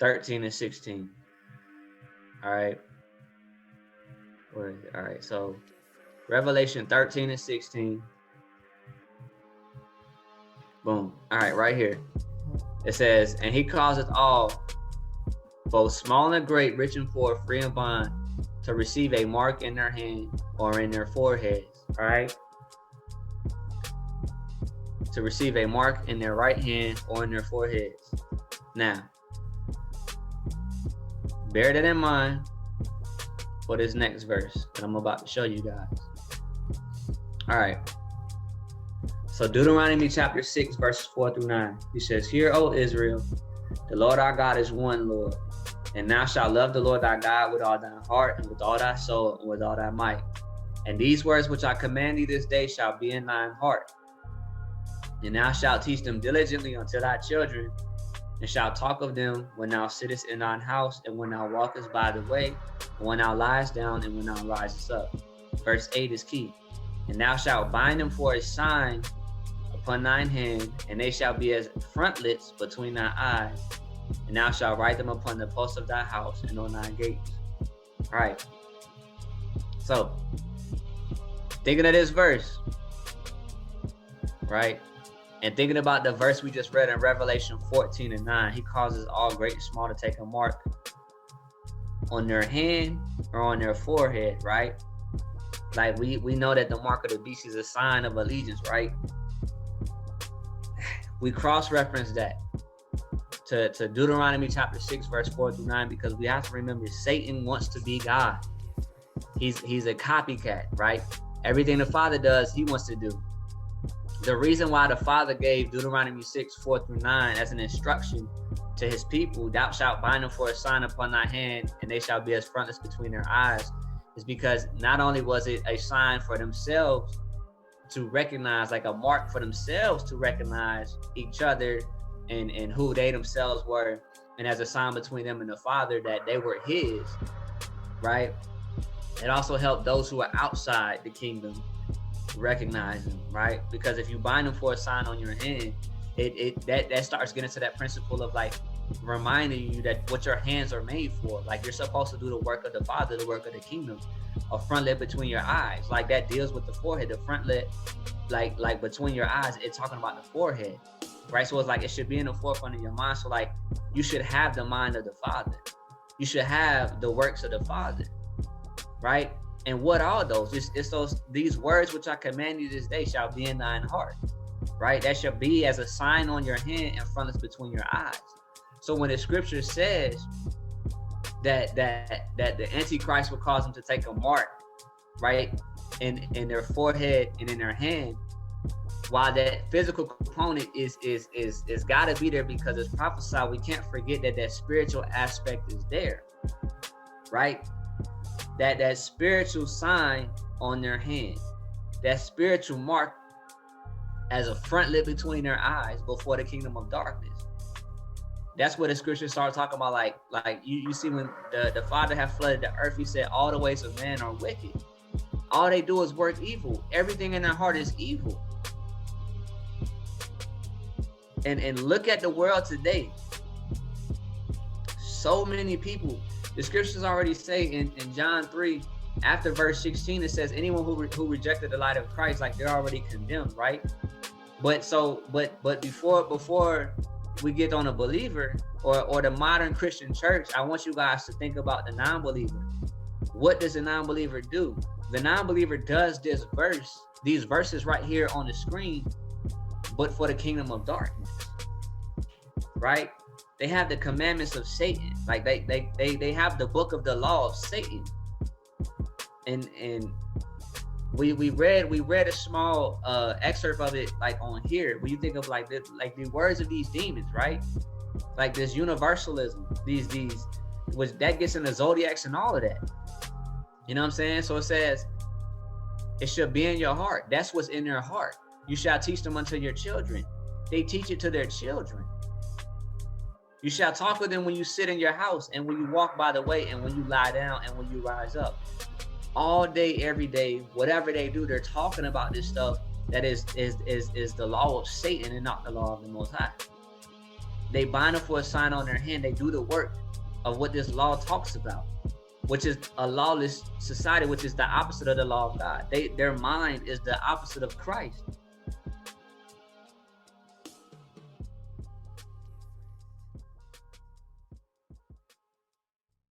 13 and 16. All right. Where is it? All right. So Revelation 13 and 16. Boom. All right. Right here. It says, and he causeth all, both small and great, rich and poor, free and bond, to receive a mark in their hand or in their foreheads. All right. To receive a mark in their right hand or in their foreheads. Now, bear that in mind for this next verse that I'm about to show you guys. All right. So Deuteronomy chapter 6, verses 4 through 9. He says, Hear, O Israel, the Lord our God is one Lord. And thou shalt love the Lord thy God with all thy heart and with all thy soul and with all thy might. And these words which I command thee this day shall be in thine heart. And thou shalt teach them diligently unto thy children, and shalt talk of them when thou sittest in thine house, and when thou walkest by the way, and when thou liest down, and when thou risest up. Verse 8 is key. And thou shalt bind them for a sign upon thine hand, and they shall be as frontlets between thy eyes. And thou shalt write them upon the posts of thy house and on thy gates. All right. So, thinking of this verse, right? And thinking about the verse we just read in Revelation 14 and 9, he causes all great and small to take a mark on their hand or on their forehead, right? Like we know that the mark of the beast is a sign of allegiance, right? We cross-reference that to Deuteronomy chapter 6, verse 4 through 9, because we have to remember Satan wants to be God. He's a copycat, right? Everything the Father does, he wants to do. The reason why the Father gave Deuteronomy 6, 4 through 9 as an instruction to his people, thou shalt bind them for a sign upon thy hand, and they shall be as frontlets between their eyes, is because not only was it a sign for themselves to recognize, like a mark for themselves to recognize each other and who they themselves were, and as a sign between them and the Father that they were his, right? It also helped those who are outside the kingdom recognize them, right? Because if you bind them for a sign on your hand, that starts getting to that principle of like reminding you that what your hands are made for. Like you're supposed to do the work of the Father, the work of the kingdom. A frontlet between your eyes, like that deals with the forehead. The frontlet, like between your eyes, it's talking about the forehead, right? So it's like it should be in the forefront of your mind. So like you should have the mind of the Father. You should have the works of the Father, right? And what are those? It's these words which I command you this day shall be in thine heart, right? That shall be as a sign on your hand and frontlets between your eyes. So when the scripture says that the Antichrist will cause them to take a mark, right, in their forehead and in their hand, while that physical component is got to be there because it's prophesied, we can't forget that spiritual aspect is there, right? That spiritual sign on their hand, that spiritual mark as a frontlet between their eyes before the kingdom of darkness. That's what the scriptures start talking about. Like you see when the Father had flooded the earth, he said all the ways of man are wicked. All they do is work evil. Everything in their heart is evil. And look at the world today. So many people. The scriptures already say in John 3, after verse 16, it says anyone who rejected the light of Christ, like they're already condemned, right? But before we get on a believer or the modern Christian church, I want you guys to think about the non-believer. What does a non-believer do? The non-believer does these verses right here on the screen, but for the kingdom of darkness, right? They have the commandments of Satan. Like they have the book of the law of Satan. And we read a small excerpt of it, like on here. When you think of like the words of these demons, right? Like this universalism, these which that gets in the zodiacs and all of that. You know what I'm saying? So it says it should be in your heart. That's what's in their heart. You shall teach them unto your children. They teach it to their children. You shall talk with them when you sit in your house and when you walk by the way and when you lie down and when you rise up. All day, every day, whatever they do, they're talking about this stuff that is the law of Satan and not the law of the Most High. They bind them for a sign on their hand. They do the work of what this law talks about, which is a lawless society, which is the opposite of the law of God. Their mind is the opposite of Christ.